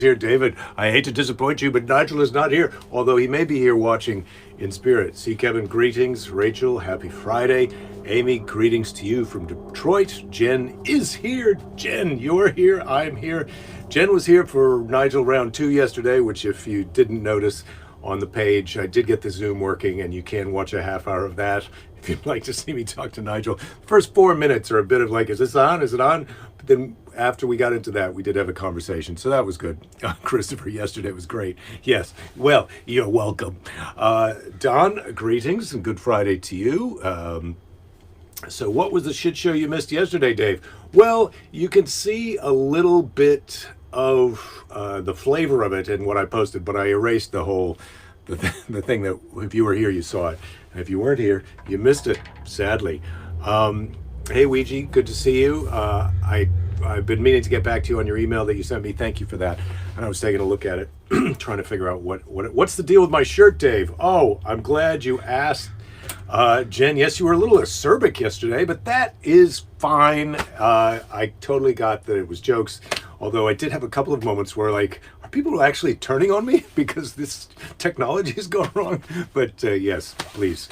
Dear David, I hate to disappoint you, but Nigel is not here, although he may be here watching in spirit. See Kevin, greetings. Rachel, happy Friday. Amy, greetings to you from Detroit. Jen is here. Jen, you're here. I'm here. Jen was here for Nigel round 2 yesterday, which if you didn't notice on the page, I did get the Zoom working and you can watch a half hour of that if you'd like to see me talk to Nigel. The first 4 minutes are a bit of like, is this on? Is it on? But then after we got into that, we did have a conversation, so that was good. Christopher, yesterday was great. Yes, well, you're welcome. Don, greetings and good Friday to you. So what was the shit show you missed yesterday, Dave? Well, you can see a little bit of the flavor of it in what I posted, but I erased the whole, the thing that if you were here, you saw it. And if you weren't here, you missed it, sadly. Hey, Ouija, good to see you. I've been meaning to get back to you on your email that you sent me. Thank you for that. And I was taking a look at it, trying to figure out what's the deal with my shirt, Dave? Oh, I'm glad you asked. Jen, yes, you were a little acerbic yesterday, but that is fine. I totally got that it was jokes, although I did have a couple of moments where, like, are people actually turning on me because this technology is going wrong? But yes, please.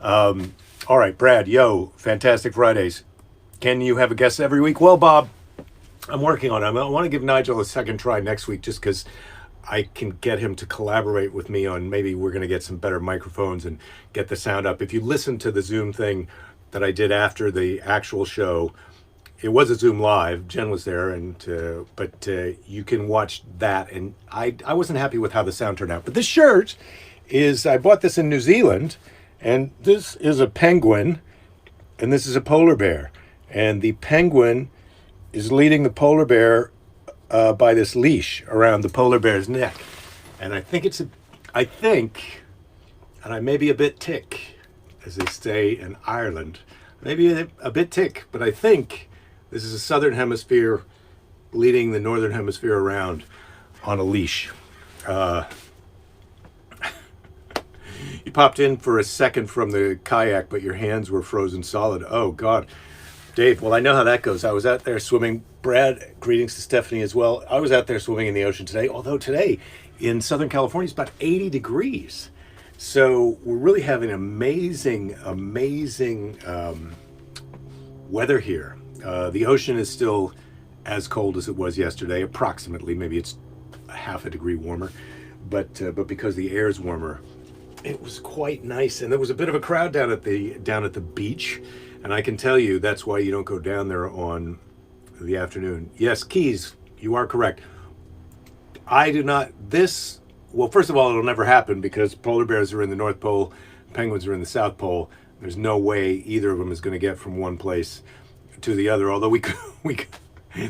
All right, Brad, yo, fantastic Fridays. Can you have a guest every week? Well, Bob, I'm working on it. I want to give Nigel a second try next week just because I can get him to collaborate with me on maybe we're going to get some better microphones and get the sound up. If you listen to the Zoom thing that I did after the actual show, it was a Zoom live. Jen was there, but you can watch that. And I wasn't happy with how the sound turned out. But this shirt is, I bought this in New Zealand, and this is a penguin, and this is a polar bear. And the penguin is leading the polar bear by this leash around the polar bear's neck. And I think and I may be a bit tick, as they say in Ireland, maybe a bit tick, but I think this is a southern hemisphere leading the northern hemisphere around on a leash. You popped in for a second from the kayak, but your hands were frozen solid. Oh, God. Dave, well, I know how that goes. I was out there swimming. Brad, greetings to Stephanie as well. I was out there swimming in the ocean today, although today in Southern California it's about 80 degrees. So we're really having amazing weather here. The ocean is still as cold as it was yesterday, approximately. Maybe it's a half a degree warmer, but because the air is warmer, it was quite nice. And there was a bit of a crowd down at the beach. And I can tell you that's why you don't go down there on the afternoon. Yes, Keys, you are correct. I do not, well, first of all, it'll never happen because polar bears are in the North Pole, penguins are in the South Pole. There's no way either of them is going to get from one place to the other, although we could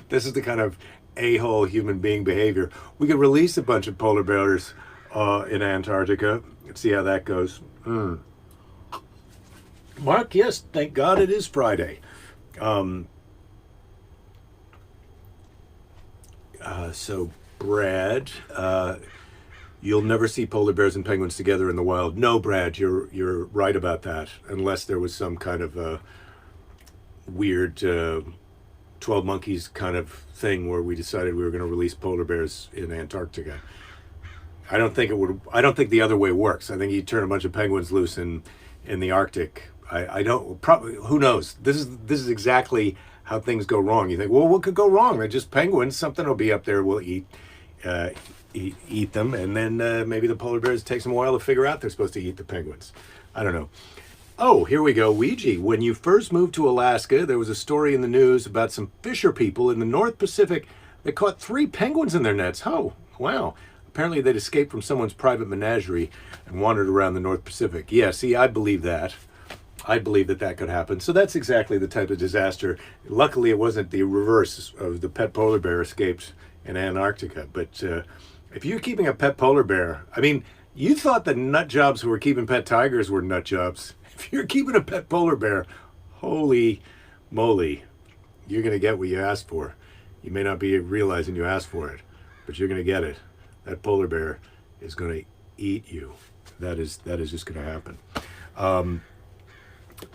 this is the kind of a-hole human being behavior. We could release a bunch of polar bears in Antarctica. Let's see how that goes. Mark, yes, thank God it is Friday. So Brad, you'll never see polar bears and penguins together in the wild. No, Brad, you're right about that, unless there was some kind of weird 12 monkeys kind of thing where we decided we were going to release polar bears in Antarctica. I don't think the other way works. I think you turn a bunch of penguins loose in the Arctic. I don't, probably, who knows? This is exactly how things go wrong. You think, well, what could go wrong? They're just penguins. Something will be up there. We'll eat them. And then maybe the polar bears take some while to figure out they're supposed to eat the penguins. I don't know. Oh, here we go. Ouija, when you first moved to Alaska, there was a story in the news about some fisher people in the North Pacific that caught 3 penguins in their nets. Oh, wow. Apparently they'd escaped from someone's private menagerie and wandered around the North Pacific. Yeah, see, I believe that. I believe that could happen. So that's exactly the type of disaster. Luckily, it wasn't the reverse of the pet polar bear escaped in Antarctica. But if you're keeping a pet polar bear, I mean, you thought the nut jobs who were keeping pet tigers were nut jobs. If you're keeping a pet polar bear, holy moly, you're going to get what you asked for. You may not be realizing you asked for it, but you're going to get it. That polar bear is going to eat you. That is just going to happen.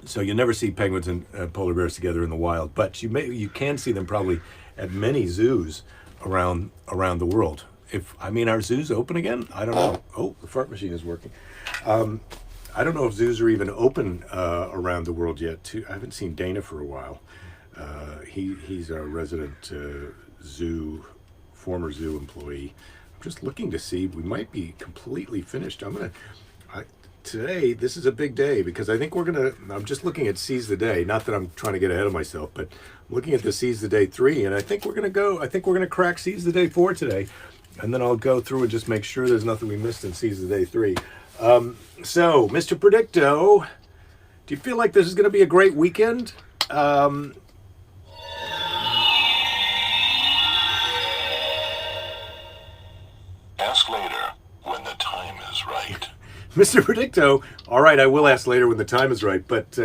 So you'll never see penguins and polar bears together in the wild, but you can see them probably at many zoos around the world. Our zoo's open again? I don't know. Oh, the fart machine is working. I don't know if zoos are even open around the world yet. I haven't seen Dana for a while. He's a resident former zoo employee. I'm just looking to see. We might be completely finished. Today, this is a big day because I think I'm just looking at Seize the Day. Not that I'm trying to get ahead of myself, but I'm looking at the Seize the Day 3, and I think we're going to crack Seize the Day 4 today. And then I'll go through and just make sure there's nothing we missed in Seize the Day 3. So, Mr. Predicto, do you feel like this is going to be a great weekend? Ask later when the time is right. Mr. Predicto, all right, I will ask later when the time is right, but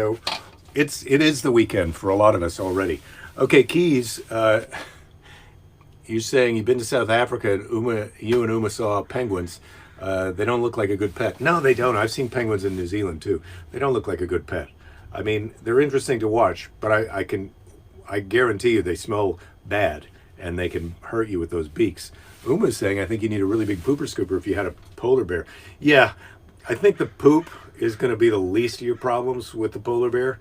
it is the weekend for a lot of us already. Okay, Keys, you're saying you've been to South Africa and you and Uma saw penguins. They don't look like a good pet. No, they don't. I've seen penguins in New Zealand too. They don't look like a good pet. I mean, they're interesting to watch, but I guarantee you they smell bad and they can hurt you with those beaks. Uma's saying, I think you need a really big pooper scooper if you had a polar bear. Yeah, I think the poop is going to be the least of your problems with the polar bear.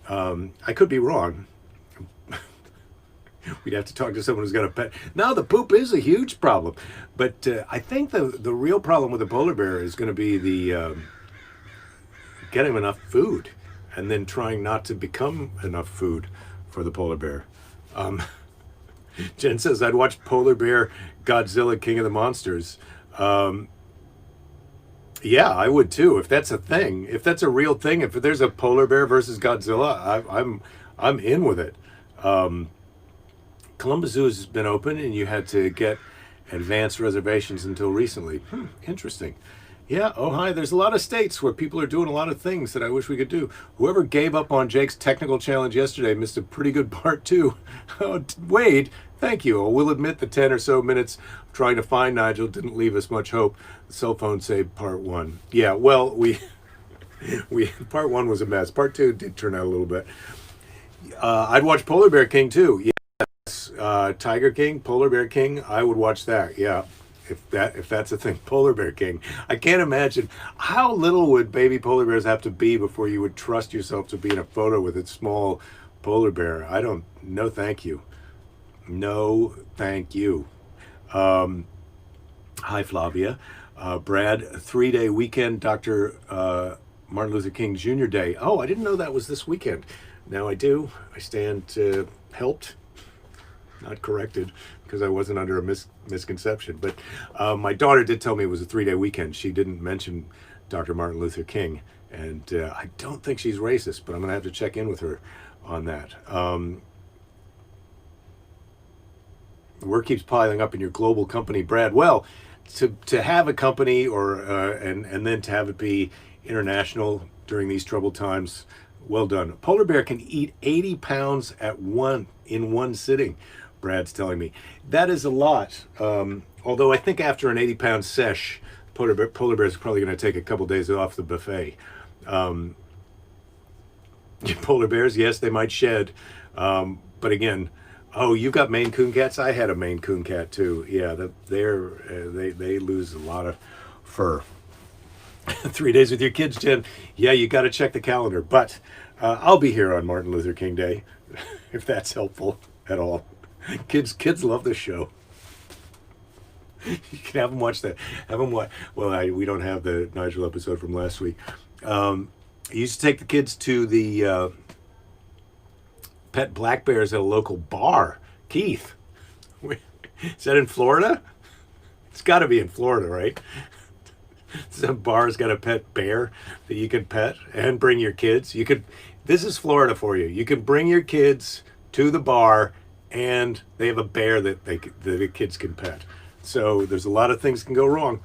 I could be wrong. We'd have to talk to someone who's got a pet. No, the poop is a huge problem. But I think the real problem with the polar bear is going to be the getting him enough food and then trying not to become enough food for the polar bear. Jen says, I'd watch Polar Bear Godzilla King of the Monsters. Yeah, I would too, if that's a thing. If that's a real thing, if there's a polar bear versus Godzilla, I'm in with it. Columbus Zoo has been open and you had to get advanced reservations until recently. Interesting. Yeah, oh hi, there's a lot of states where people are doing a lot of things that I wish we could do. Whoever gave up on Jake's technical challenge yesterday missed a pretty good part too. Oh, Wade, thank you. I will admit the 10 or so minutes of trying to find Nigel didn't leave us much hope. The cell phone saved part 1. Yeah, well, we part 1 was a mess. Part 2 did turn out a little bit. I'd watch Polar Bear King too. Yes, Tiger King, Polar Bear King, I would watch that. Yeah. If that's a thing, Polar Bear King. I can't imagine how little would baby polar bears have to be before you would trust yourself to be in a photo with a small polar bear. No thank you. No thank you. Hi Flavia. Brad, 3-day weekend, Dr. Martin Luther King Jr. Day. Oh, I didn't know that was this weekend. Now I do. I stand helped, not corrected, because I wasn't under a misconception. But my daughter did tell me it was a 3-day weekend. She didn't mention Dr. Martin Luther King. And I don't think she's racist, but I'm going to have to check in with her on that. Work keeps piling up in your global company, Brad. Well, to have a company and then to have it be international during these troubled times, well done. A polar bear can eat 80 pounds in one sitting. Brad's telling me. That is a lot. Although I think after an 80-pound sesh, polar bear is probably going to take a couple days off the buffet. Polar bears, yes, they might shed. But again, oh, you've got Maine Coon cats? I had a Maine Coon cat too. Yeah, they lose a lot of fur. 3 days with your kids, Jen. Yeah, you got to check the calendar. But I'll be here on Martin Luther King Day, if that's helpful at all. Kids love this show. You can have them watch that. Have them watch. Well, we don't have the Nigel episode from last week. I used to take the kids to the pet black bears at a local bar. Keith, is that in Florida? It's got to be in Florida, right? Some bar's got a pet bear that you can pet and bring your kids. This is Florida for you. You can bring your kids to the bar and they have a bear that the kids can pet. So there's a lot of things can go wrong.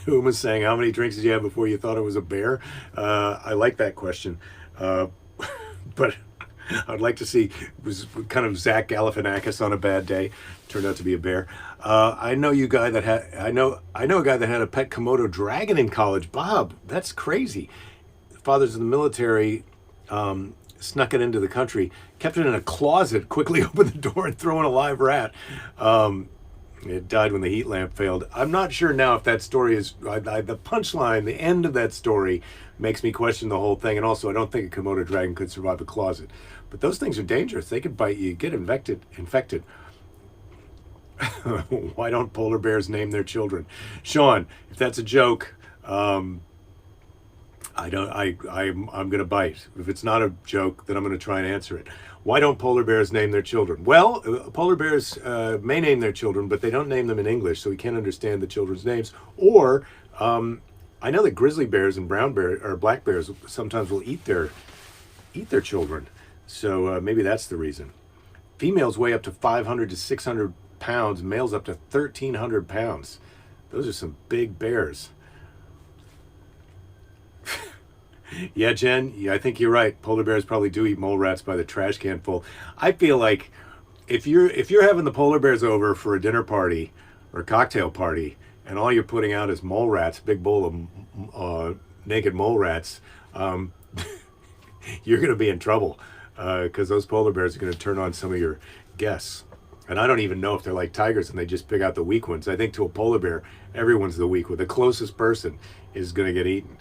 Uma's saying, how many drinks did you have before you thought it was a bear? I like that question. But I'd like to see, it was kind of Zach Galifianakis on a bad day. Turned out to be a bear. I know a guy that had a pet Komodo dragon in college. Bob, that's crazy. Fathers in the military snuck it into the country, kept it in a closet, quickly opened the door and threw in a live rat. It died when the heat lamp failed. I'm not sure now if that story is, the punchline, the end of that story makes me question the whole thing. And also, I don't think a Komodo dragon could survive a closet. But those things are dangerous. They could bite you, get infected. Why don't polar bears name their children? Sean, if that's a joke, I'm gonna bite. If it's not a joke, then I'm gonna try and answer it. Why don't polar bears name their children? Well, polar bears may name their children, but they don't name them in English, so we can't understand the children's names. Or I know that grizzly bears and brown bears or black bears sometimes will eat their children. So maybe that's the reason. Females weigh up to 500 to 600 pounds. Males up to 1,300 pounds. Those are some big bears. Yeah, Jen, I think you're right. Polar bears probably do eat mole rats by the trash can full. I feel like if you're having the polar bears over for a dinner party or a cocktail party, and all you're putting out is mole rats, big bowl of naked mole rats, you're going to be in trouble because those polar bears are going to turn on some of your guests. And I don't even know if they're like tigers and they just pick out the weak ones. I think to a polar bear, everyone's the weak one. The closest person is going to get eaten.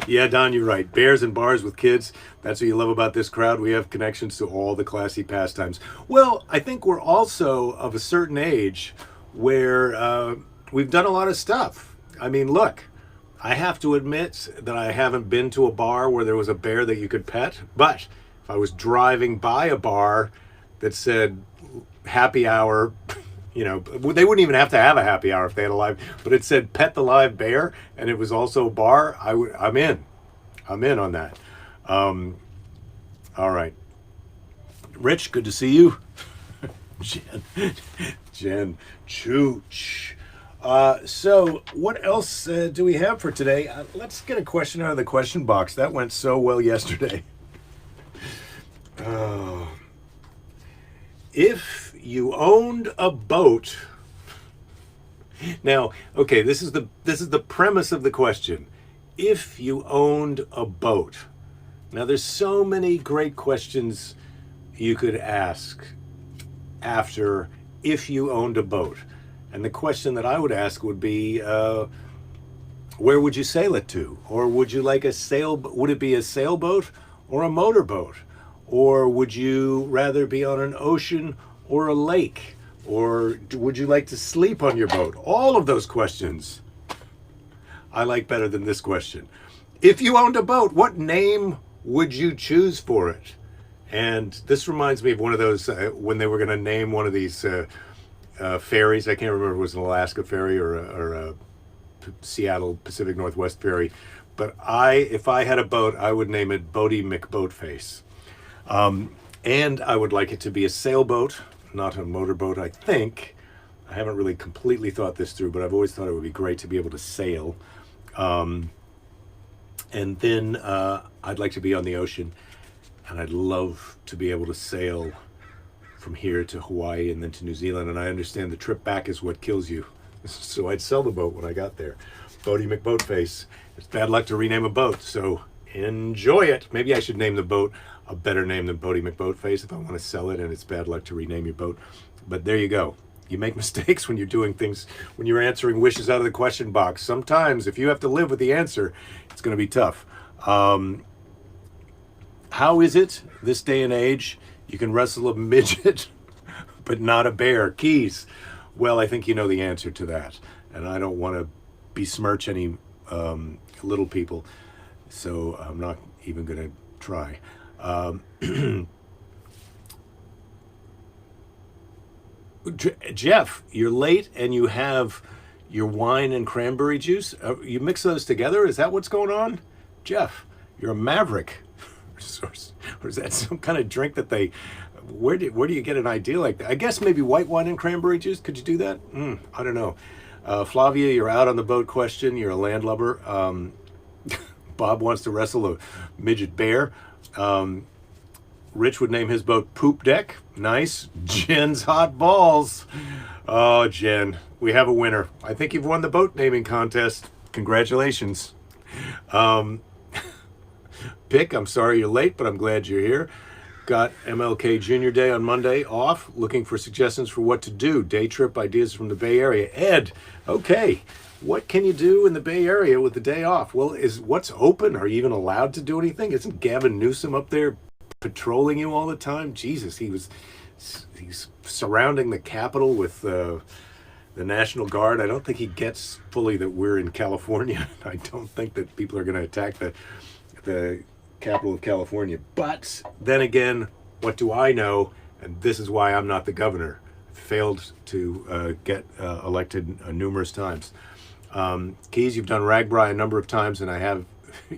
Yeah, Don, you're right. Bears and bars with kids. That's what you love about this crowd. We have connections to all the classy pastimes. Well, I think we're also of a certain age where we've done a lot of stuff. I mean, look, I have to admit that I haven't been to a bar where there was a bear that you could pet. But if I was driving by a bar that said happy hour, you know, they wouldn't even have to have a happy hour if they had a live, but it said pet the live bear, and it was also a bar. I'm in on that. All right, Rich, good to see you. Jen, Chooch. So what else do we have for today? Let's get a question out of the question box. That went so well yesterday. If you owned a boat. Now, okay, this is the premise of the question. If you owned a boat. Now, there's so many great questions you could ask after if you owned a boat. And the question that I would ask would be, where would you sail it to? Or would you like would it be a sailboat or a motorboat? Or would you rather be on an ocean or a lake? Or would you like to sleep on your boat? All of those questions I like better than this question. If you owned a boat, what name would you choose for it? And this reminds me of one of those, when they were going to name one of these ferries. I can't remember if it was an Alaska ferry or a Seattle Pacific Northwest ferry. But if I had a boat, I would name it Boaty McBoatface. And I would like it to be a sailboat, not a motorboat, I think. I haven't really completely thought this through, but I've always thought it would be great to be able to sail. And then I'd like to be on the ocean, and I'd love to be able to sail from here to Hawaii and then to New Zealand. And I understand the trip back is what kills you. So I'd sell the boat when I got there. Boaty McBoatface. It's bad luck to rename a boat, so enjoy it. Maybe I should name the boat a better name than Boaty McBoatface if I want to sell it and it's bad luck to rename your boat. But there you go. You make mistakes when you're doing things, when you're answering wishes out of the question box. Sometimes if you have to live with the answer, it's going to be tough. How is it this day and age you can wrestle a midget but not a bear? Keys. Well, I think you know the answer to that. And I don't want to besmirch any little people, so I'm not even going to try. Jeff, you're late and you have your wine and cranberry juice. You mix those together? Is that what's going on? Jeff, you're a maverick. Or is that some kind of drink that they... Where do you get an idea like that? I guess maybe white wine and cranberry juice. Could you do that? I don't know. Flavia, you're out on the boat question. You're a landlubber. Bob wants to wrestle a midget bear. Rich would name his boat Poop Deck. Nice. Jen's Hot Balls. Oh, Jen, we have a winner. I think you've won the boat naming contest. Congratulations. Um, Pick, I'm sorry you're late, but I'm glad you're here. Got MLK Jr. Day on Monday off. Looking for suggestions for what to do. Day trip ideas from the Bay Area. Ed, okay. What can you do in the Bay Area with the day off? Well, is what's open? Are you even allowed to do anything? Isn't Gavin Newsom up there patrolling you all the time? Jesus, he's surrounding the Capitol with the National Guard. I don't think he gets fully that we're in California. I don't think that people are going to attack the capital of California. But then again, what do I know? And this is why I'm not the governor. Failed to get elected numerous times. Keys, you've done Ragbri a number of times, and I have.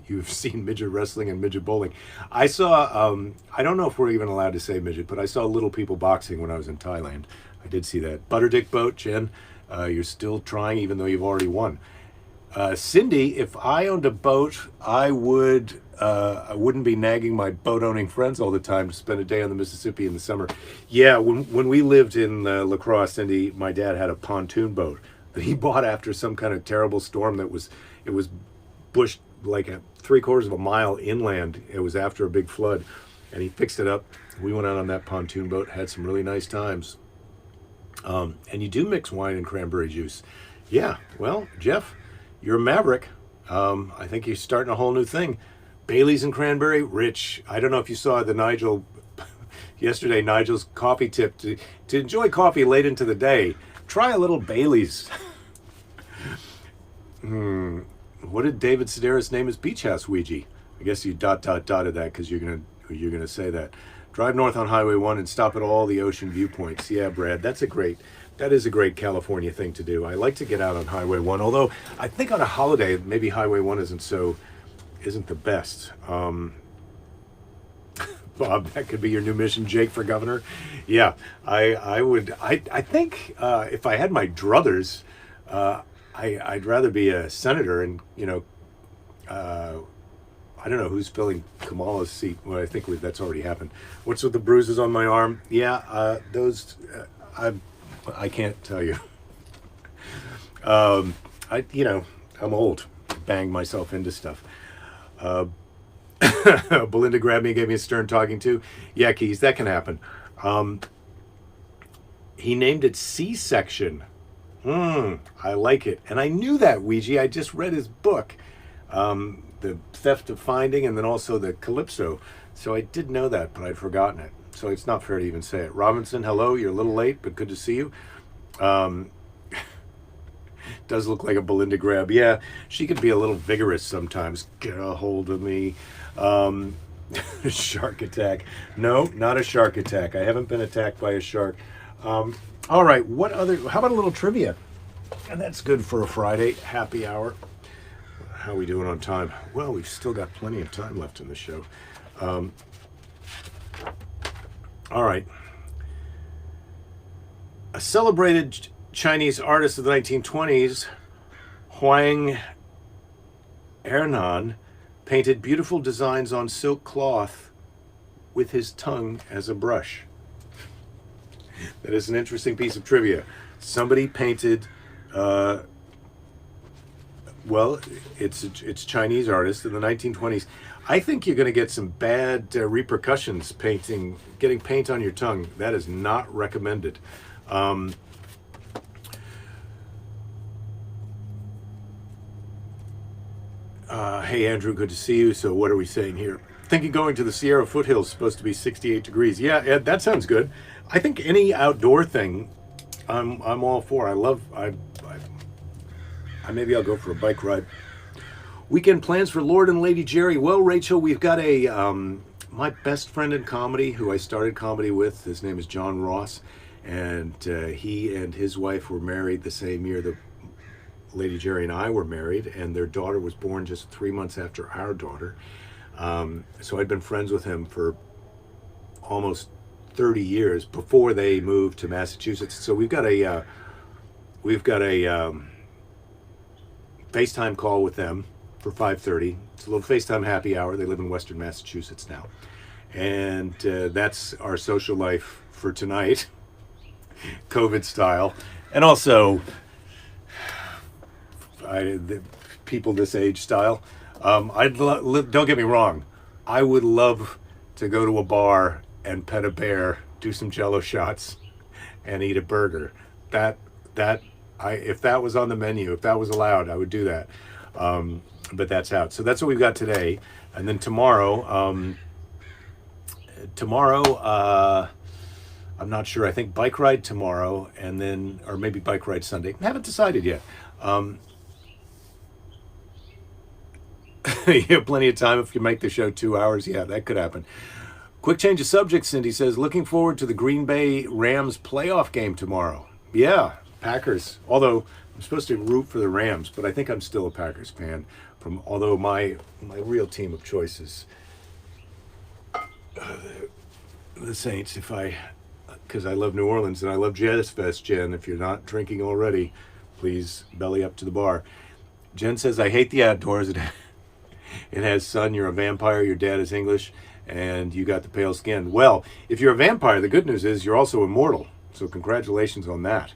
You've seen midget wrestling and midget bowling. I saw. I don't know if we're even allowed to say midget, but I saw Little People boxing when I was in Thailand. I did see that. Butterdick boat, Jen. You're still trying, even though you've already won. Cindy, if I owned a boat, I wouldn't be nagging my boat-owning friends all the time to spend a day on the Mississippi in the summer. Yeah, when we lived in La Crosse, Cindy, my dad had a pontoon boat that he bought after some kind of terrible storm it was bushed like 3/4 of a mile inland. It was after a big flood, and he fixed it up. We went out on that pontoon boat, had some really nice times. And you do mix wine and cranberry juice. Yeah, well, Jeff, you're a maverick. I think you're starting a whole new thing. Bailey's and cranberry, rich. I don't know if you saw the yesterday, Nigel's coffee tip. To enjoy coffee late into the day, try a little Bailey's. What did David Sedaris name his beach house, Ouija? I guess you dotted that because you're gonna say that. Drive north on Highway 1 and stop at all the ocean viewpoints. Yeah, Brad, that is a great California thing to do. I like to get out on Highway 1, although I think on a holiday, maybe Highway 1 isn't the best. Bob, that could be your new mission, Jake, for governor. Yeah, I think if I had my druthers, I'd rather be a senator and, I don't know who's filling Kamala's seat. Well, I think that's already happened. What's with the bruises on my arm? Yeah, I can't tell you. I'm old. Banged myself into stuff. Belinda grabbed me and gave me a stern talking to. Yeah, Keys, that can happen. He named it C-section. I like it. And I knew that, Ouija. I just read his book. The Theft of Finding, and then also the Calypso. So I did know that, but I'd forgotten it. So it's not fair to even say it. Robinson, hello. You're a little late, but good to see you. Does look like a Belinda grab. Yeah, she could be a little vigorous sometimes. Get a hold of me. Shark attack. No, not a shark attack. I haven't been attacked by a shark. All right, how about a little trivia? And that's good for a Friday happy hour. How are we doing on time? Well, we've still got plenty of time left in the show. All right. A celebrated Chinese artist of the 1920s, Huang Ernan, painted beautiful designs on silk cloth with his tongue as a brush. That is an interesting piece of trivia. Somebody painted... Well, it's Chinese artist in the 1920s. I think you're going to get some bad repercussions getting paint on your tongue. That is not recommended. Hey, Andrew, good to see you. So what are we saying here? Thinking going to the Sierra foothills is supposed to be 68 degrees. Yeah, Ed, that sounds good. I think any outdoor thing, I'm all for. Maybe I'll go for a bike ride. Weekend plans for Lord and Lady Jerry. Well, Rachel, we've got my best friend in comedy, who I started comedy with. His name is John Ross, and he and his wife were married the same year that Lady Jerry and I were married, and their daughter was born just 3 months after our daughter. So I'd been friends with him for almost 30 years before they moved to Massachusetts. So we've got a FaceTime call with them for 5:30. It's a little FaceTime happy hour. They live in Western Massachusetts now. And that's our social life for tonight. COVID style. And also, the people this age style. Don't get me wrong, I would love to go to a bar and pet a bear, do some Jello shots, and eat a burger. That if that was on the menu, if that was allowed, I would do that. But that's out. So that's what we've got today, and then tomorrow. I'm not sure. I think bike ride tomorrow, and then or maybe bike ride Sunday. I haven't decided yet. You have plenty of time if you make the show 2 hours. Yeah, that could happen. Quick change of subject, Cindy says, looking forward to the Green Bay Rams playoff game tomorrow. Yeah, Packers. Although I'm supposed to root for the Rams, but I think I'm still a Packers fan. Although my real team of choice is the Saints. Because I love New Orleans and I love Jazz Fest, Jen. If you're not drinking already, please belly up to the bar. Jen says, I hate the outdoors. It has sun, you're a vampire, your dad is English, and you got the pale skin. Well, if you're a vampire, the good news is you're also immortal. So congratulations on that.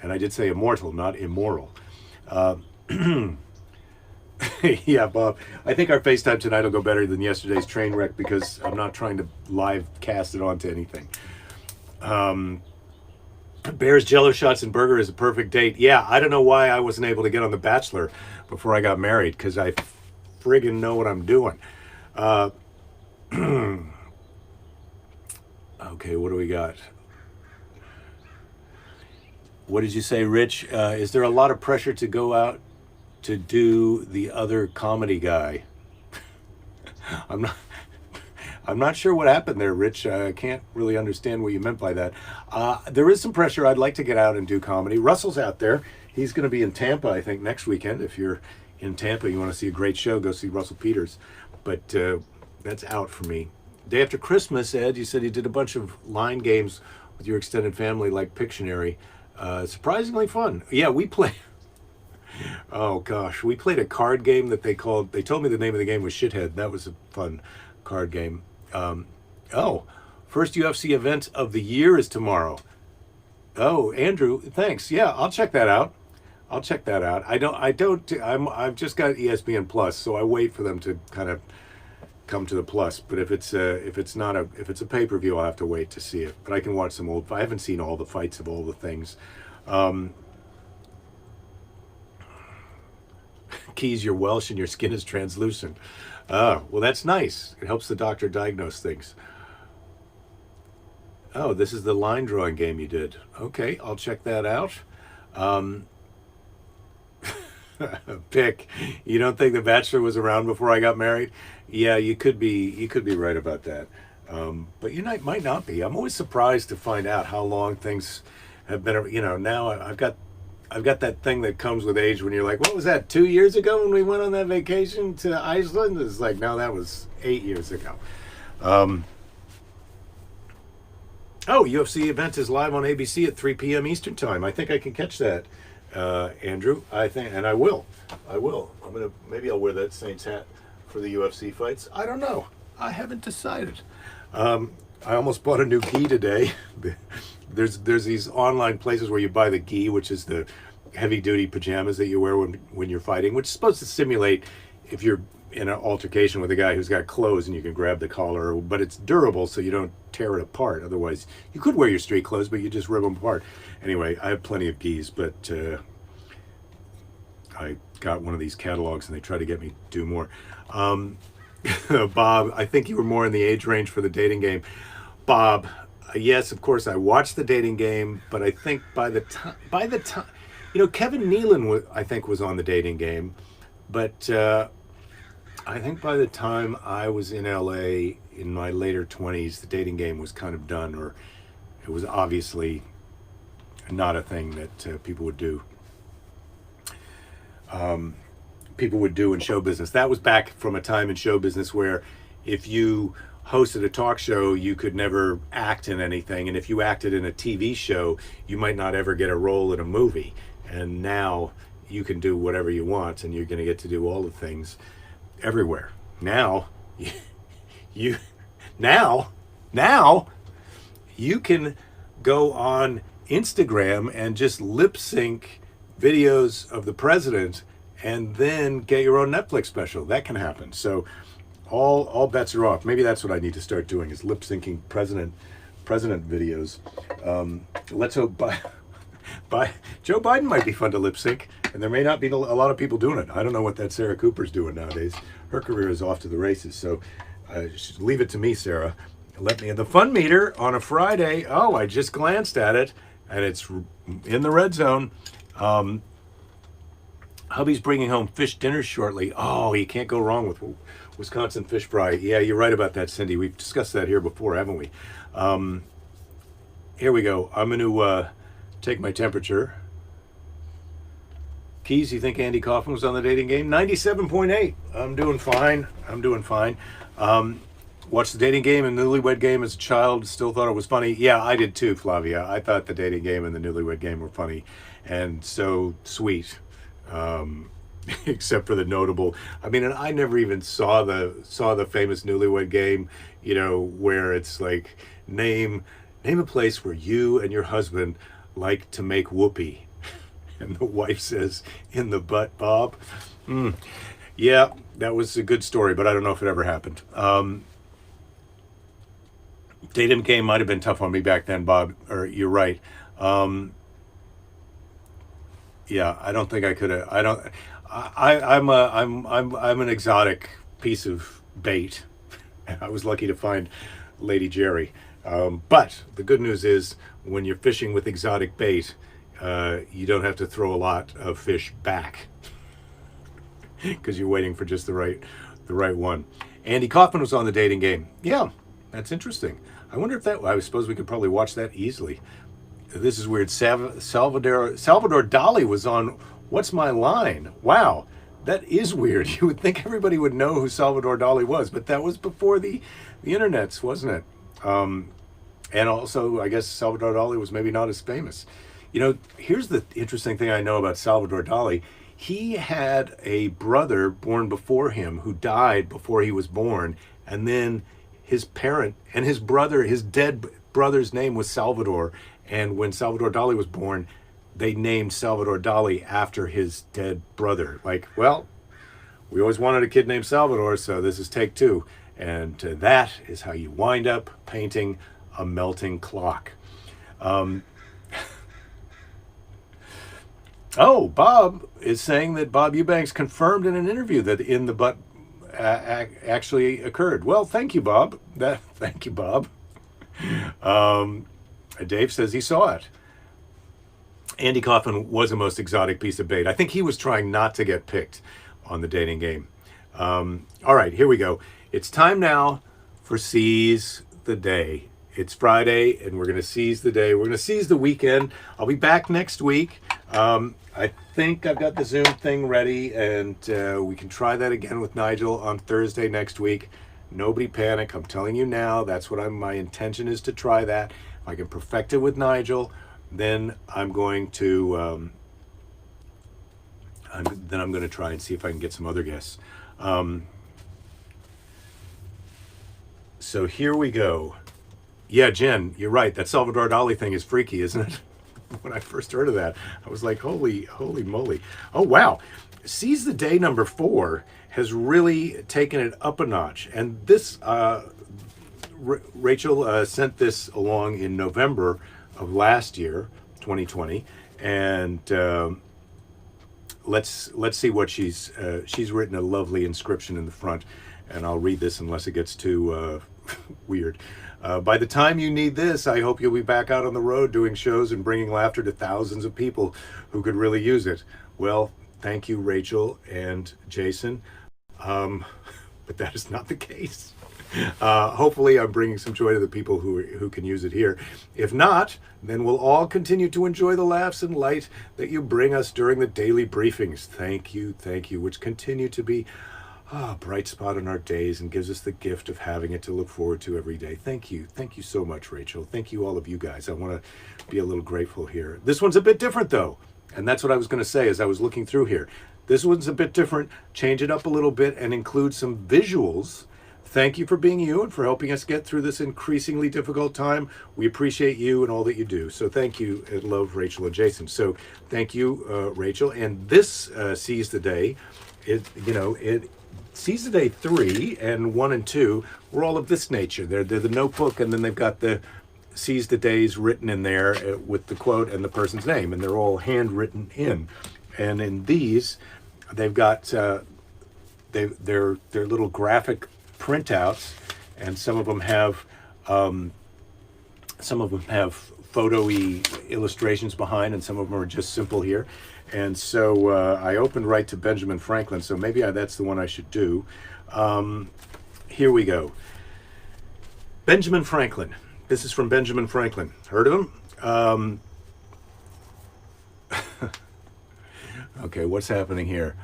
And I did say immortal, not immoral. Yeah, Bob. I think our FaceTime tonight will go better than yesterday's train wreck because I'm not trying to live cast it onto anything. Bears, Jello shots, and burger is a perfect date. Yeah, I don't know why I wasn't able to get on The Bachelor before I got married because I friggin' know what I'm doing. Okay, what do we got? What did you say, Rich? Is there a lot of pressure to go out to do the other comedy guy? I'm not sure what happened there, Rich. I can't really understand what you meant by that. There is some pressure. I'd like to get out and do comedy. Russell's out there. He's going to be in Tampa, I think, next weekend. If you're in Tampa, you want to see a great show, go see Russell Peters. But that's out for me. Day after Christmas, Ed, you said you did a bunch of line games with your extended family like Pictionary. Surprisingly fun. Yeah, we play. Oh gosh, we played a card game that they told me the name of the game was Shithead. That was a fun card game. First UFC event of the year is tomorrow. Oh, Andrew, thanks. Yeah, I'll check that out. I've just got ESPN Plus, so I wait for them to kind of come to the Plus. But if it's a pay-per-view, I'll have to wait to see it. But I can watch some old. I haven't seen all the fights of all the things. Keys, you're Welsh and your skin is translucent. Well, that's nice. It helps the doctor diagnose things. Oh, this is the line drawing game you did. Okay, I'll check that out. Pick. You don't think The Bachelor was around before I got married? Yeah, you could be right about that. But you might not be. I'm always surprised to find out how long things have been. Now I've got that thing that comes with age when you're like, what was that, 2 years ago when we went on that vacation to Iceland? It's like, no, that was 8 years ago. UFC event is live on ABC at 3 p.m. Eastern time. I think I can catch that, Andrew. I think, and I will. Maybe I'll wear that Saints hat for the UFC fights. I don't know. I haven't decided. I almost bought a new gi today. There's these online places where you buy the gi, which is the heavy duty pajamas that you wear when you're fighting, which is supposed to simulate if you're in an altercation with a guy who's got clothes and you can grab the collar, but it's durable so you don't tear it apart. Otherwise, you could wear your street clothes, but you just rip them apart. Anyway, I have plenty of gis, but I got one of these catalogs and they try to get me to do more. Bob, I think you were more in the age range for the dating game. Bob, yes, of course, I watched the dating game, but I think by the time, Kevin Nealon was on the dating game, but I think by the time I was in LA in my later 20s, the dating game was kind of done, or it was obviously not a thing that people would do. People would do in show business. That was back from a time in show business where if you hosted a talk show, you could never act in anything. And if you acted in a TV show, you might not ever get a role in a movie. And now you can do whatever you want and you're going to get to do all the things everywhere. Now you can go on Instagram and just lip sync videos of the president and then get your own Netflix special. That can happen. So all bets are off. Maybe that's what I need to start doing, is lip syncing president videos. Let's hope by Joe Biden might be fun to lip sync, and there may not be a lot of people doing it. I don't know what that Sarah Cooper's doing nowadays. Her career is off to the races. So just leave it to me, Sarah. Let me in the fun meter on a Friday. Oh, I just glanced at it, and it's in the red zone. Hubby's bringing home fish dinners shortly. Oh, you can't go wrong with Wisconsin fish fry. Yeah, you're right about that, Cindy. We've discussed that here before, haven't we? Here we go. I'm going to take my temperature. Keys, you think Andy Kaufman was on the dating game? 97.8. I'm doing fine. Watched the dating game and the newlywed game as a child. Still thought it was funny. Yeah, I did too, Flavia. I thought the dating game and the newlywed game were funny and so sweet. Except for the notable. I mean, and I never even saw the famous newlywed game. You know, where it's like name a place where you and your husband like to make whoopee, and the wife says, "In the butt, Bob." Yeah, that was a good story, but I don't know if it ever happened. Dating game might have been tough on me back then, Bob. Or you're right. Yeah, I don't think I could have. I'm an exotic piece of bait. I was lucky to find Lady Jerry. But the good news is, when you're fishing with exotic bait, you don't have to throw a lot of fish back because you're waiting for just the right one. Andy Kaufman was on the dating game. Yeah, that's interesting. I wonder if I suppose we could probably watch that easily. This is weird. Salvador Dali was on What's My Line? Wow, that is weird. You would think everybody would know who Salvador Dali was, but that was before the internets, wasn't it? And also, I guess Salvador Dali was maybe not as famous. You know, here's the interesting thing I know about Salvador Dali. He had a brother born before him who died before he was born, and then his parent and his brother, his dead brother's name was Salvador. And when Salvador Dali was born, they named Salvador Dali after his dead brother. Like, well, we always wanted a kid named Salvador, so this is take two. And that is how you wind up painting a melting clock. Oh, Bob is saying that Bob Eubanks confirmed in an interview that In the Butt actually occurred. Well, thank you, Bob. Thank you, Bob. Dave says he saw it. Andy Kaufman was the most exotic piece of bait. I think he was trying not to get picked on the dating game. All right, here we go. It's time now for Seize the Day. It's Friday, and we're going to seize the day. We're going to seize the weekend. I'll be back next week. I think I've got the Zoom thing ready, and we can try that again with Nigel on Thursday next week. Nobody panic. I'm telling you now, that's what my intention is, to try that. If I can perfect it with Nigel, then I'm going to try and see if I can get some other guests. So here we go. Yeah, Jen, you're right. That Salvador Dali thing is freaky, isn't it? When I first heard of that, I was like, holy moly. Oh, wow. Seize the Day number 4 has really taken it up a notch. And this, Rachel sent this along in November of last year, 2020. And let's see what she's written a lovely inscription in the front. And I'll read this unless it gets too weird. By the time you need this, I hope you'll be back out on the road doing shows and bringing laughter to thousands of people who could really use it. Well, thank you, Rachel and Jason. But that is not the case. Hopefully I'm bringing some joy to the people who can use it here. If not, then we'll all continue to enjoy the laughs and light that you bring us during the daily briefings. Thank you, which continue to be a bright spot in our days and gives us the gift of having it to look forward to every day. Thank you so much, Rachel. Thank you, all of you guys. I want to be a little grateful here. This one's a bit different, though, and that's what I was going to say as I was looking through here. This one's a bit different. Change it up a little bit and include some visuals thank you for being you and for helping us get through this increasingly difficult time. We appreciate you and all that you do. So thank you, and love, Rachel and Jason. So thank you, Rachel. And this Seize the Day, it Seize the Day 3 and 1 and 2 were all of this nature. They're the notebook, and then they've got the Seize the Days written in there with the quote and the person's name, and they're all handwritten in. And in these, they've got they're little graphic printouts, and some of them have photo-y illustrations behind, and some of them are just simple here. And so I opened right to Benjamin Franklin, so maybe that's the one I should do. Here we go. Benjamin Franklin. This is from Benjamin Franklin. Heard of him? Okay, what's happening here?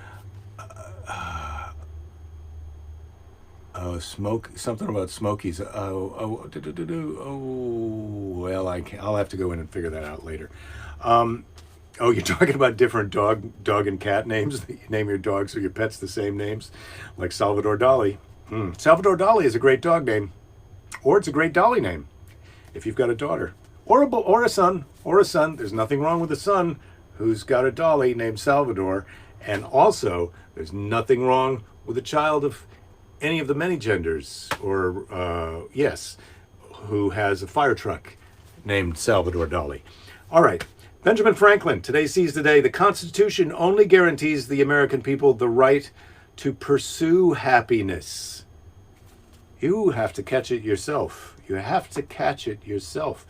Something about Smokies. Well, I'll have to go in and figure that out later. You're talking about different dog and cat names. You name your dogs or your pets the same names, like Salvador Dali. Salvador Dali is a great dog name, or it's a great Dali name if you've got a daughter, or a son. There's nothing wrong with a son who's got a Dali named Salvador, and also there's nothing wrong with a child of any of the many genders, or who has a fire truck named Salvador Dali. All right, Benjamin Franklin. Today Seize the Day. The Constitution only guarantees the American people the right to pursue happiness. You have to catch it yourself. You have to catch it yourself.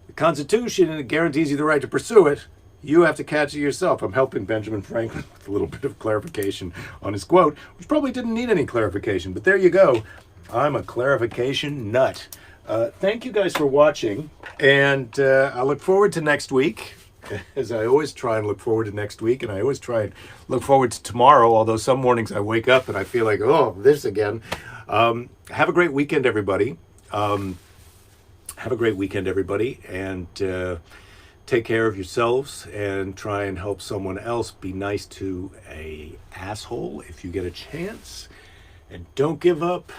The Constitution guarantees you the right to pursue it. You have to catch it yourself. I'm helping Benjamin Franklin with a little bit of clarification on his quote, which probably didn't need any clarification, but there you go. I'm a clarification nut. Thank you guys for watching, and I look forward to next week, as I always try and look forward to next week, and I always try and look forward to tomorrow, although some mornings I wake up and I feel like, oh, this again. Have a great weekend, everybody. And take care of yourselves, and try and help someone else. Be nice to a asshole if you get a chance, and don't give up.